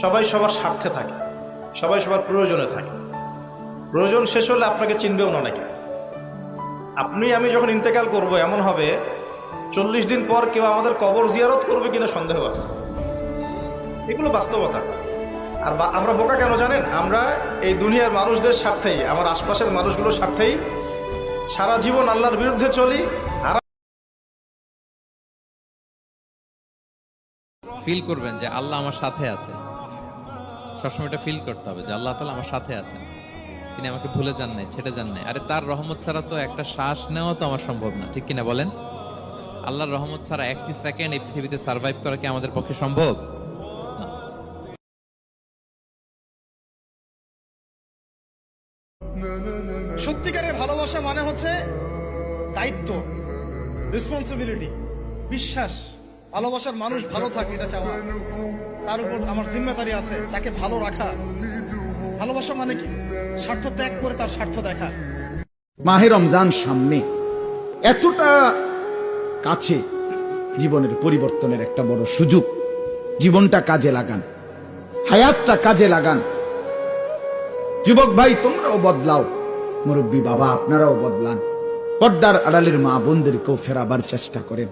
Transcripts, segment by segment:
সবাই সবার স্বার্থে থাকে, সবাই সবার প্রয়োজনে থাকে। প্রয়োজন শেষ হলে আপনাকে চিনবেও না অনেকে। আপনি আমি যখন ইন্তেকাল করব, এমন হবে 40 দিন পর কেউ আমাদের কবর জিয়ারত করবে কিনা সন্দেহ আছে। এগুলো বাস্তবতা। আর আমরা বোকা কেন জানেন? আমরা এই দুনিয়ার মানুষদের স্বার্থেই, আমার আশপাশের মানুষগুলোর স্বার্থেই সারা জীবন আল্লাহর বিরুদ্ধে চলি। আর ফিল করবেন যে আল্লাহ আমার সাথে আছে। সবসময় এটা ফিল করতে হবে যে আল্লাহ তাআলা আমার সাথে আছেন, তিনি আমাকে ভুলে যান নাই, ছেড়ে যান নাই। আরে তার রহমত ছাড়া তো একটা শ্বাস নেওয়া তো আমার সম্ভব না, ঠিক কিনা বলেন? আল্লাহর রহমত ছাড়া একটি সেকেন্ড এই পৃথিবীতে সার্ভাইভ করা কি আমাদের পক্ষে সম্ভব না? সত্যিকারের ভালোবাসা মানে হচ্ছে দায়িত্ব, রেসপন্সিবিলিটি, বিশ্বাস। ভালোবাসার মানুষ ভালো থাকে এটা চাওয়া, তার উপর আমার জিম্মেদারি আছে তাকে ভালো রাখা। ভালোবাসা মানে কি? স্বার্থ ত্যাগ করে তার স্বার্থ দেখা। মাহে রমজান সামনে, এতটা কাছে, জীবনের পরিবর্তনের একটা বড় সুযোগ। জীবনটা কাজে লাগান, হায়াতটা কাজে লাগান। যুবক ভাই তোমরাও বদলাও, মুরব্বী বাবা আপনারাও বদলান। পর্দার আড়ালের মা বোনদেরকেও ফেরাবার চেষ্টা করেন।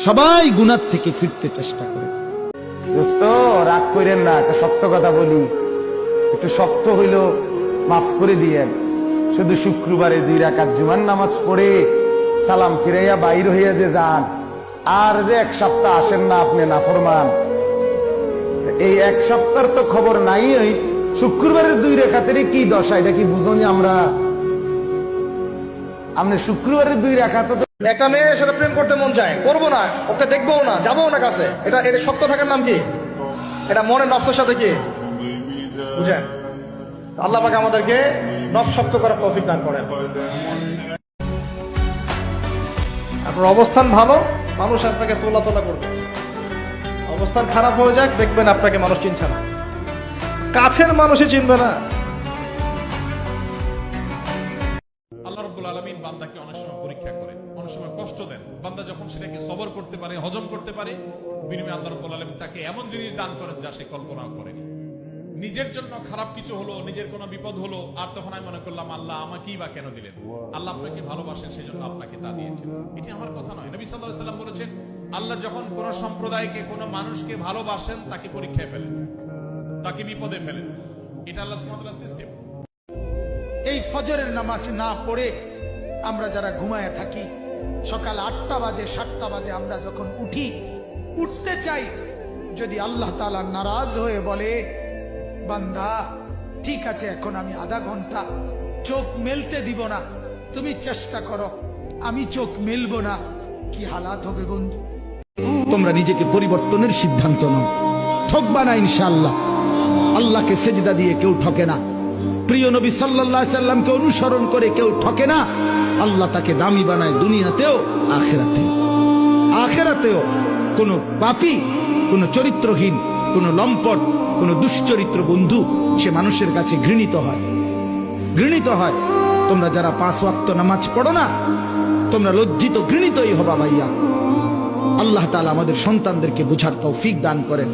সবাই গুনাহ থেকে ফিরতে চেষ্টা করেন। দোস্ত রাগ করেন না, একটা সত্য কথা বলি, একটু শক্ত হইল মাফ করে দিয়েন। শুধু শুক্রবারে 2 রাকাত জুমার নামাজ পড়ে সালাম ফিরাইয়া বাইর হইয়া যে যান, আর যে 1 সপ্তাহ আসেন না আপনি নাফরমান। এই 1 সপ্তাহের তো খবর নাই। ওই শুক্রবারের 2 রাকাতের কি দশা, এটা কি বুঝুন? আমরা শুক্রবারের 2 রাকাত, একটা মেয়ের সাথে প্রেম করতে মন চায়, করবো না, ওকে দেখবো না, যাবো না কাছে। এটা শক্ত থাকার নাম কি? এটা মনের নফসের সাথে কি বুঝেন? আল্লাহ পাক আমাদেরকে নফস শক্ত করার তৌফিক দান করেন। আপনার অবস্থান ভালো, মানুষ আপনাকে তোলা তোলা করবে। অবস্থান খারাপ হয়ে যাক, দেখবেন আপনাকে মানুষ চিনছে না, কাছের মানুষই চিনবে না। আল্লাহ রাব্বুল আলামিন বান্দাকে অনেক সময় পরীক্ষা করেন, অনেক সময় কষ্ট দেন। বান্দা যখন সেটাকে সবর করতে পারে, হজম করতে পারে, বিনিময়ে আল্লাহ রাব্বুল আলামিন তাকে এমন জিনিস দান করেন যা সে কল্পনাও করেনি। নিজের জন্য খারাপ কিছু হলো, নিজের কোনো বিপদ হলো, আর তখন আমি মনে করলাম আল্লাহ আমাকেই বা কেন দিলেন? আল্লাহ আপনাকে ভালোবাসেন, সেই জন্য আপনাকে তা দিয়েছেন। এটি আমার কথা নয়। নবী সাল্লাল্লাহু আলাইহি ওয়াসাল্লাম বলেছেন, আল্লাহ যখন কোন সম্প্রদায়কে, কোন মানুষকে ভালোবাসেন, তাকে পরীক্ষায় ফেলেন, তাকে বিপদে ফেলেন। এটা আল্লাহ সুবহানাহু ওয়া তাআলার সিস্টেম। এই ফজরের নামাজ না পড়ে আমরা যারা ঘুমায় থাকি, সকাল 8টা বাজে 7টা বাজে আমরা যখন উঠতে চাই, যদি আল্লাহ তাআলা নারাজ হয়ে বলে, বান্দা ঠিক আছে এখন আমি আধা ঘন্টা চোখ মেলতে দিব না, তুমি চেষ্টা করো, আমি চোখ মেলবো না, কি হালাত হবে বন্ধু? তোমরা নিজেকে পরিবর্তনের সিদ্ধান্ত নাও, ঠকবা না ইনশাআল্লাহ। আল্লাহকে সেজদা দিয়ে কেউ ঠকে না, প্রিয় নবী সাল্লাল্লাহু আলাইহি সাল্লামকে অনুসরণ করে কেউ ঠকে না। আল্লাহ তাকে দামি বানায় দুনিয়াতেও আখিরাতেও। কোন পাপী, কোন চরিত্রহীন, কোন লম্পট, কোন দুশ্চরিত্র বন্ধু সে মানুষের কাছে ঘৃণিত হয়। তোমরা যারা 5 ওয়াক্ত নামাজ পড়ো না, তোমরা লজ্জিত ঘৃণিতই হবা ভাইয়া। আল্লাহ তাআলা আমাদের সন্তানদেরকে বুঝার তৌফিক দান করেন।